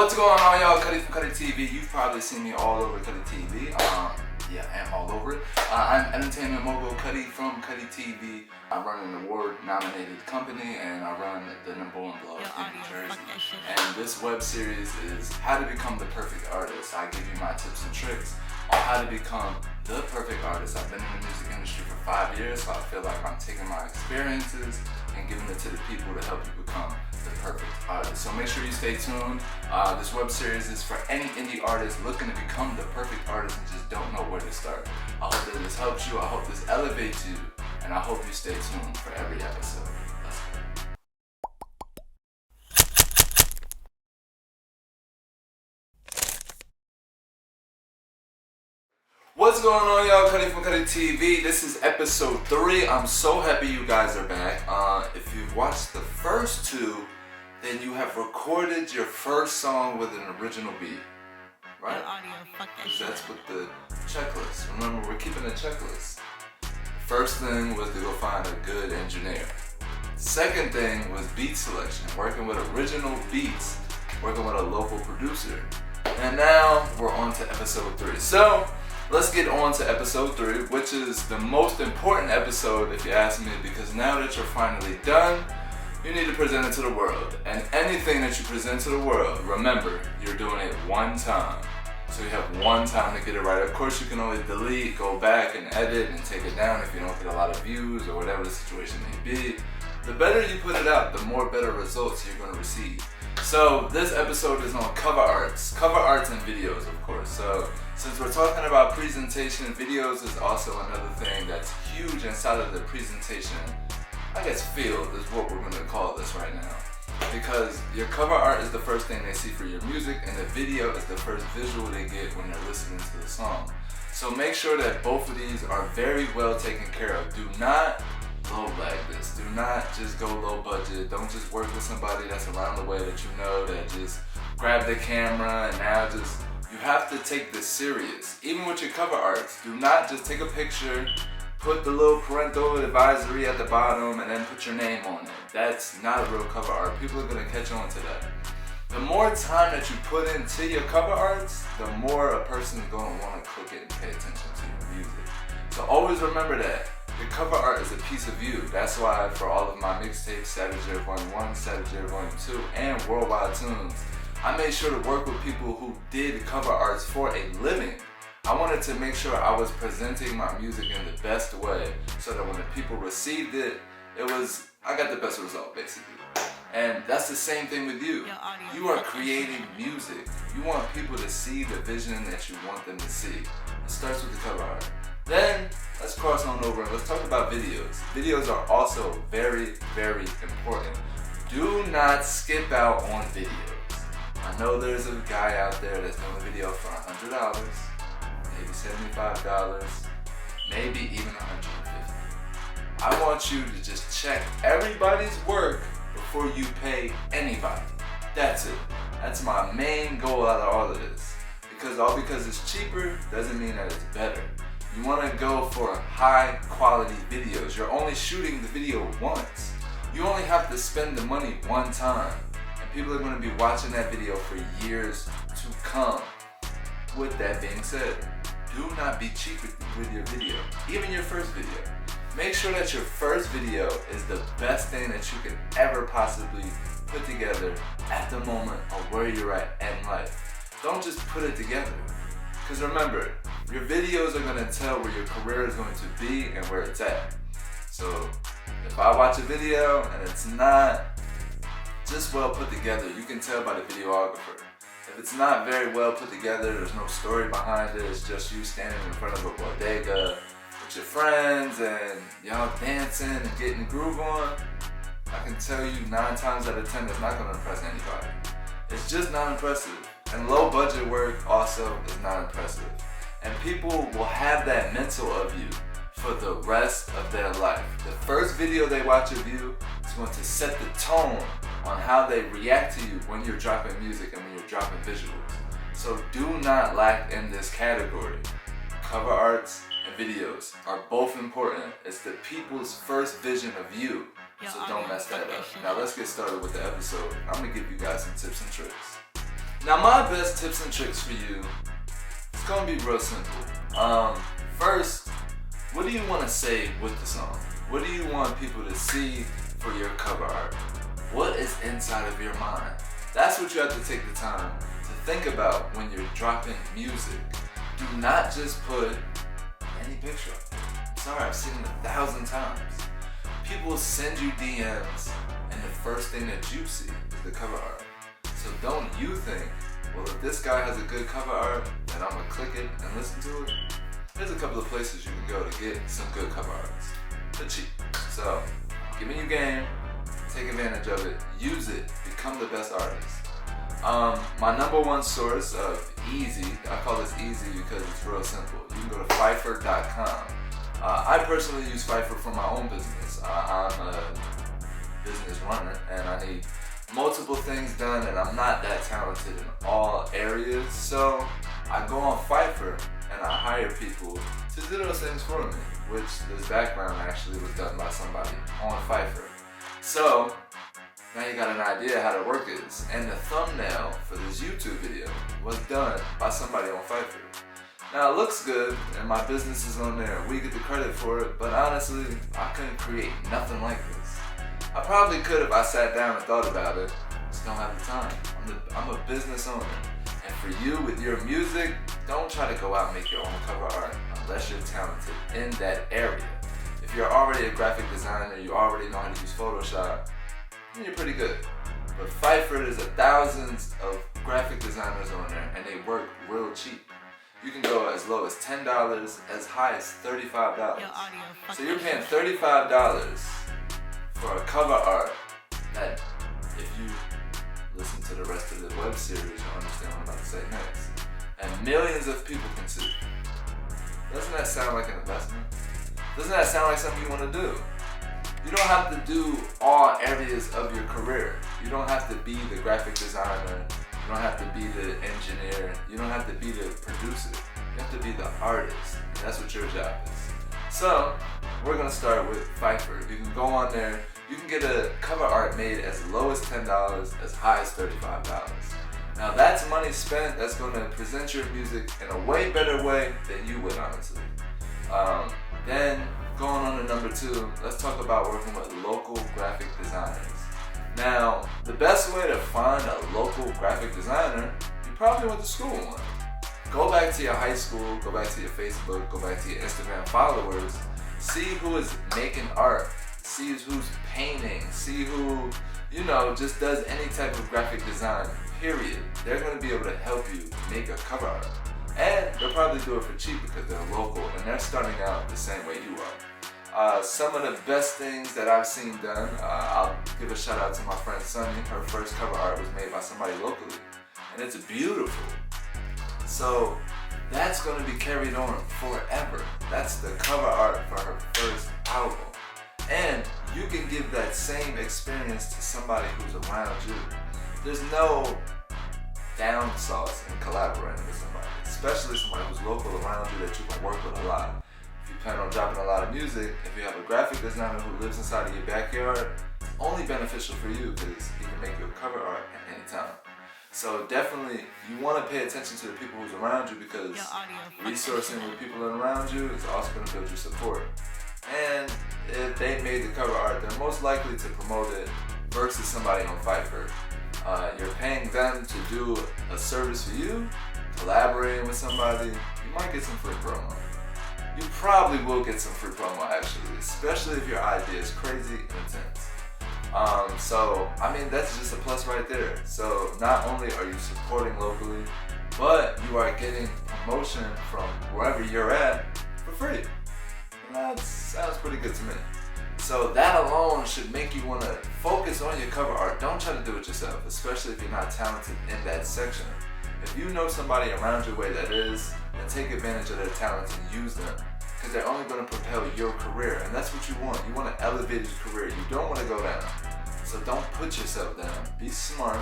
What's going on, y'all? Cutty from Cutty TV. You've probably seen me all over Cutty TV. Yeah, I am all over it. I'm entertainment mogul Cutty from Cutty TV. I run an award-nominated company, and I run the #1 blog in New Jersey. And this web series is how to become the perfect artist. I give you my tips and tricks on how to become the perfect artist. I've been in the music industry for 5 years, so I feel like I'm taking my experiences and giving it to the people to help you become the perfect artist. So make sure you stay tuned. This web series is for any indie artist looking to become the perfect artist and just don't know where to start. I hope that this helps you. I hope this elevates you, and I hope you stay tuned for every episode. Let's go. What's going on, y'all? Cutty from Cutty TV. This is episode 3. I'm so happy you guys are back. If you've watched the first 2, then you have recorded your first song with an original beat, right? That's with the checklist. Remember, we're keeping a checklist. First thing was to go find a good engineer. Second thing was beat selection, working with original beats, working with a local producer. And now we're on to episode 3. So let's get on to episode 3, which is the most important episode if you ask me, because now that you're finally done, you need to present it to the world. And anything that you present to the world, remember, you're doing it one time. So you have one time to get it right. Of course, you can always delete, go back and edit and take it down if you don't get a lot of views or whatever the situation may be. The better you put it out, the more better results you're going to receive. So this episode is on cover arts and videos, of course. So since we're talking about presentation, videos is also another thing that's huge inside of the presentation, I guess field is what we're going to call this right now. Because your cover art is the first thing they see for your music, and the video is the first visual they get when they're listening to the song. So make sure that both of these are very well taken care of. Do not low bag this. Do not just go low budget. Don't just work with somebody that's around the way that you know, that just grab the camera and now just, you have to take this serious. Even with your cover arts, do not just take a picture, put the little parental advisory at the bottom, and then put your name on it. That's not a real cover art. People are gonna catch on to that. The more time that you put into your cover arts, the more a person's gonna wanna click it and pay attention to your music. So always remember that. Your cover art is a piece of you. That's why for all of my mixtapes, Saturday Volume 1, Saturday Volume 2, and Worldwide Tunes, I made sure to work with people who did cover arts for a living. I wanted to make sure I was presenting my music in the best way so that when the people received it, I got the best result, basically. And that's the same thing with you. You are creating music. You want people to see the vision that you want them to see. It starts with the cover art. Then, let's cross on over and let's talk about videos. Videos are also very, very important. Do not skip out on videos. I know there's a guy out there that's doing a video for $100, maybe $75, maybe even $150. I want you to just check everybody's work before you pay anybody. That's it. That's my main goal out of all of this. Because it's cheaper doesn't mean that it's better. You want to go for high quality videos. You're only shooting the video once. You only have to spend the money one time. And people are going to be watching that video for years to come. With that being said, do not be cheap with your video. Even your first video. Make sure that your first video is the best thing that you can ever possibly put together at the moment of where you're at in life. Don't just put it together. Because remember, your videos are going to tell where your career is going to be and where it's at. So if I watch a video and it's not just well put together, you can tell by the videographer. If it's not very well put together, there's no story behind it, it's just you standing in front of a bodega with your friends and y'all dancing and getting the groove on, I can tell you 9 times out of 10 it's not going to impress anybody. It's just not impressive. And low budget work also is not impressive. And people will have that mental of you for the rest of their life. The first video they watch of you is going to set the tone on how they react to you when you're dropping music and when you're dropping visuals. So do not lack in this category. Cover arts and videos are both important. It's the people's first vision of you. So don't mess that up. Now let's get started with the episode. I'm gonna give you guys some tips and tricks. Now Now my best tips and tricks for you, it's gonna be real simple. First, what do you want to say with the song? What do you want people to see for your cover art? What is inside of your mind? That's what you have to take the time to think about when you're dropping music. Do not just put any picture up. I'm sorry, I've seen it 1,000 times. People send you DMs and the first thing that you see is the cover art. So don't you think, well, if this guy has a good cover art, then I'm gonna click it and listen to it? There's a couple of places you can go to get some good cover arts. They're cheap. So give me your game, take advantage of it, use it, become the best artist. My number one source of easy, I call this easy because it's real simple. You can go to Fiverr.com. I personally use Fiverr for my own business. I'm a business runner and I need multiple things done and I'm not that talented in all areas. So I go on Fiverr and I hire people to do those things for me, which this background actually was done by somebody on Fiverr. So now you got an idea how to work this. And the thumbnail for this YouTube video was done by somebody on Fiverr. Now it looks good and my business is on there. We get the credit for it, but honestly, I couldn't create nothing like this. I probably could if I sat down and thought about it. Just don't have the time. I'm a business owner. And for you with your music, don't try to go out and make your own cover art unless you're talented in that area. If you're already a graphic designer, you already know how to use Photoshop, then you're pretty good. But Fiverr, there's thousands of graphic designers on there and they work real cheap. You can go as low as $10, as high as $35. So you're paying $35 for a cover art that, if you listen to the rest of the web series, you'll understand what I'm about to say next. And millions of people can see. Doesn't that sound like an investment? Doesn't that sound like something you want to do? You don't have to do all areas of your career. You don't have to be the graphic designer. You don't have to be the engineer. You don't have to be the producer. You have to be the artist. And that's what your job is. So, we're going to start with Fiverr. You can go on there. You can get a cover art made as low as $10, as high as $35. Now that's money spent that's going to present your music in a way better way than you would, honestly. Then, going on to number 2, let's talk about working with local graphic designers. Now, the best way to find a local graphic designer, you probably went to school one. Go back to your high school, go back to your Facebook, go back to your Instagram followers, see who is making art, see who's painting, see who, just does any type of graphic design, period. They're going to be able to help you make a cover art. And they'll probably do it for cheap because they're local and they're starting out the same way you are. Some of the best things that I've seen done, I'll give a shout out to my friend Sunny. Her first cover art was made by somebody locally and it's beautiful. So that's going to be carried on forever. That's the cover art for her first album. And you can give that same experience to somebody who's around you. There's no down sauce in collaborating with somebody, especially somebody who's local around you that you can work with a lot. If you plan on dropping a lot of music, if you have a graphic designer who lives inside of your backyard, it's only beneficial for you because he can make your cover art at any time. So definitely, you want to pay attention to the people who's around you because resourcing with people around you is also going to build your support. And if they made the cover art, they're most likely to promote it versus somebody on Fiverr. You're paying them to do a service for you, collaborating with somebody, you might get some free promo. You probably will get some free promo actually, especially if your idea is crazy and intense. That's just a plus right there. So not only are you supporting locally, but you are getting promotion from wherever you're at for free. And that sounds pretty good to me. So that alone should make you want to focus on your cover art. Don't try to do it yourself, especially if you're not talented in that section. If you know somebody around your way that is, then take advantage of their talents and use them. Because they're only going to propel your career. And that's what you want. You want to elevate your career. You don't want to go down. So don't put yourself down. Be smart.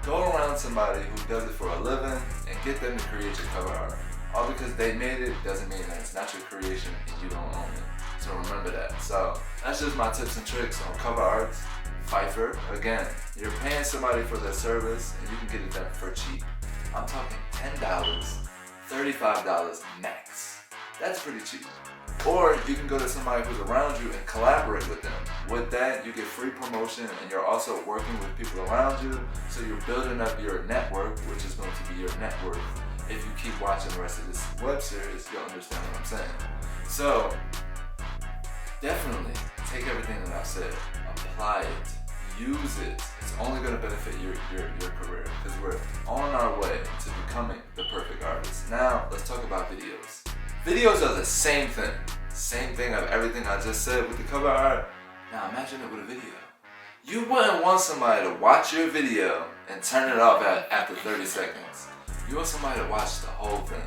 Go around somebody who does it for a living and get them to create your cover art. All because they made it doesn't mean that it's not your creation and you don't own it. So remember that. So that's just my tips and tricks on cover arts. Fiverr, again, you're paying somebody for their service and you can get it done for cheap. I'm talking $10, $35 max. That's pretty cheap. Or you can go to somebody who's around you and collaborate with them. With that, you get free promotion and you're also working with people around you, so you're building up your network, which is going to be your net worth. If you keep watching the rest of this web series, you'll understand what I'm saying. So, definitely take everything that I've said, apply it, use it. It's only going to benefit your career, because we're on our way to becoming the perfect artist. Now, let's talk about videos. Videos are the same thing. Same thing of everything I just said with the cover art. Now imagine it with a video. You wouldn't want somebody to watch your video and turn it off after 30 seconds. You want somebody to watch the whole thing.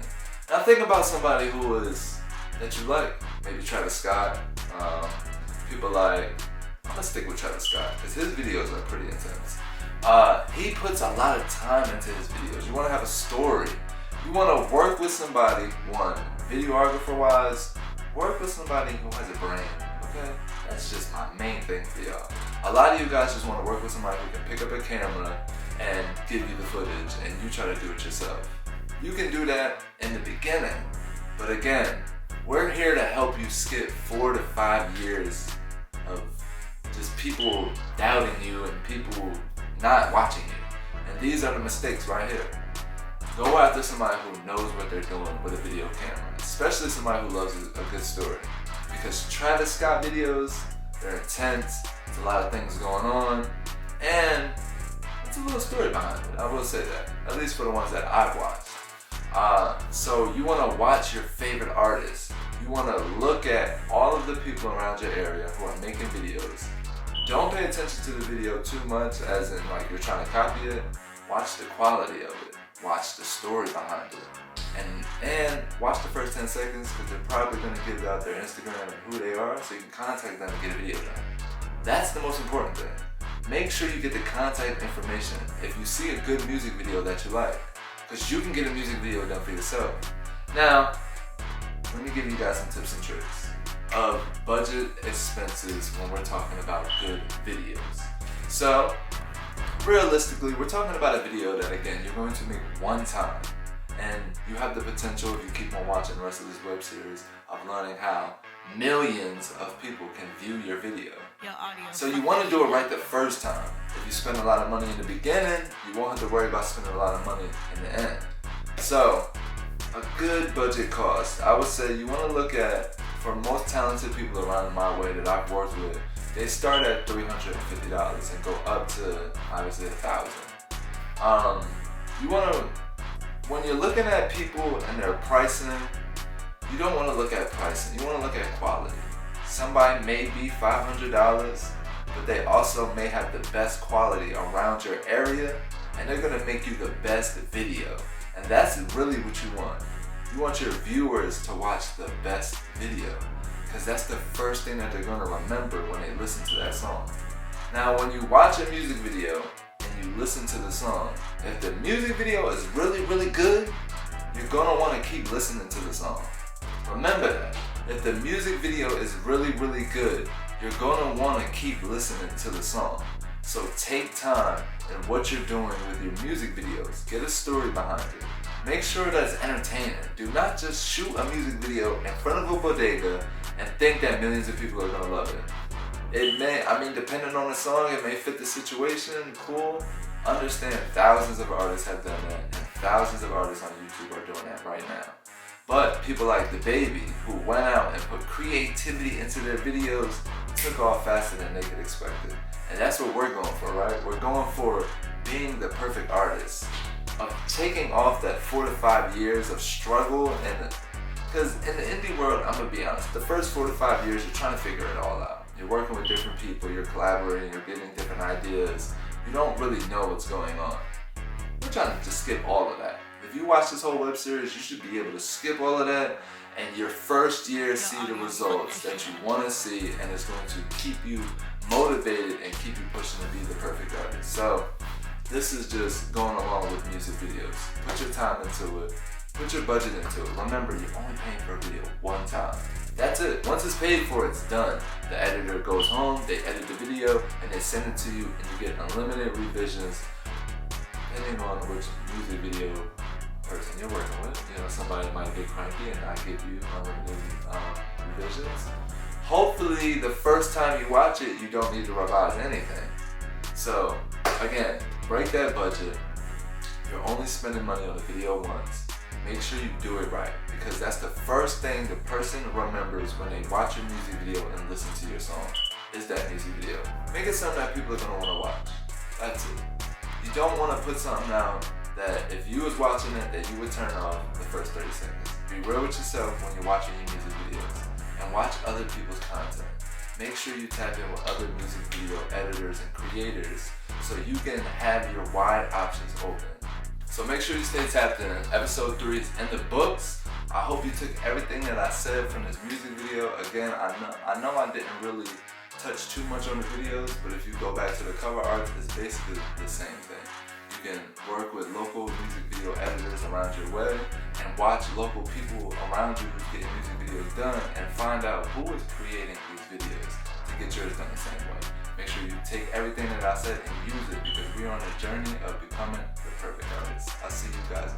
Now think about somebody that you like. Maybe Travis Scott. People like, I'm gonna stick with Travis Scott because his videos are pretty intense. He puts a lot of time into his videos. You want to have a story. You want to work with somebody, one, videographer wise, work with somebody who has a brain, okay? That's just my main thing for y'all. A lot of you guys just want to work with somebody who can pick up a camera and give you the footage and you try to do it yourself. You can do that in the beginning, but again, we're here to help you skip 4 to 5 years of just people doubting you and people not watching you. And these are the mistakes right here. Go after somebody who knows what they're doing with a video camera, especially somebody who loves a good story. Because Travis Scott videos, they're intense, there's a lot of things going on, and it's a little story behind it, I will say that, at least for the ones that I've watched. So you want to watch your favorite artists. You want to look at all of the people around your area who are making videos. Don't pay attention to the video too much, as in like you're trying to copy it. Watch the quality of it. Watch the story behind it. And watch the first 10 seconds, because they're probably going to give out their Instagram and who they are, so you can contact them and get a video done. That's the most important thing. Make sure you get the contact information if you see a good music video that you like, because you can get a music video done for yourself. Now, let me give you guys some tips and tricks of budget expenses when we're talking about good videos. So, realistically, we're talking about a video that, again, you're going to make one time, and you have the potential, if you keep on watching the rest of this web series, of learning how millions of people can view your video. So you want to do it right the first time. If you spend a lot of money in the beginning, you won't have to worry about spending a lot of money in the end. So, a good budget cost, I would say you want to look at, for most talented people around my way that I've worked with, they start at $350 and go up to obviously $1,000. You want to, when you're looking at people and their pricing, you don't want to look at pricing. You want to look at quality. Somebody may be $500, but they also may have the best quality around your area, and they're going to make you the best video. And that's really what you want. You want your viewers to watch the best video, because that's the first thing that they're going to remember when they listen to that song. Now, when you watch a music video and you listen to the song, if the music video is really, really good, you're going to want to keep listening to the song. Remember that. If the music video is really, really good, you're going to want to keep listening to the song. So take time in what you're doing with your music videos. Get a story behind it. Make sure that it's entertaining. Do not just shoot a music video in front of a bodega and think that millions of people are going to love it. It may, depending on the song, it may fit the situation, cool. Understand, thousands of artists have done that, and thousands of artists on YouTube are doing that right now. But people like DaBaby, who went out and put creativity into their videos, took off faster than they could expect it. And that's what we're going for, right? We're going for being the perfect artist, of taking off that 4 to 5 years of struggle. And because in the indie world, I'm gonna be honest, the first 4 to 5 years, you're trying to figure it all out. You're working with different people, you're collaborating, you're getting different ideas. You don't really know what's going on. We're trying to just skip all of that. If you watch this whole web series, you should be able to skip all of that, and your first year see the results that you want to see, and it's going to keep you motivated and keep you pushing to be the perfect artist. So this is just going along with music videos. Put your time into it. Put your budget into it. Remember, you're only paying for a video one time. That's it. Once it's paid for, it's done. The editor goes home, they edit the video, and they send it to you, and you get unlimited revisions depending on which music video person you're working with. You know, somebody might get cranky and not give you unlimited revisions. Hopefully, the first time you watch it, you don't need to revise anything. So, again, break that budget. You're only spending money on the video once. Make sure you do it right, because that's the first thing the person remembers when they watch your music video and listen to your song, is that music video. Make it something that people are going to want to watch. That's it. You don't want to put something out that if you was watching it, that you would turn off the first 30 seconds. Be real with yourself when you're watching your music videos, and watch other people's content. Make sure you tap in with other music video editors and creators so you can have your wide options open. So make sure you stay tapped in. Episode 3 is in the books. I hope you took everything that I said from this music video. Again, I know I didn't really touch too much on the videos, but if you go back to the cover arts, it's basically the same thing. You can work with local music video editors around your way and watch local people around you who's getting music videos done and find out who is creating these videos to get yours done the same way. Make sure you take everything that I said and use it, because we're on a journey of becoming the perfect artist. I'll see you guys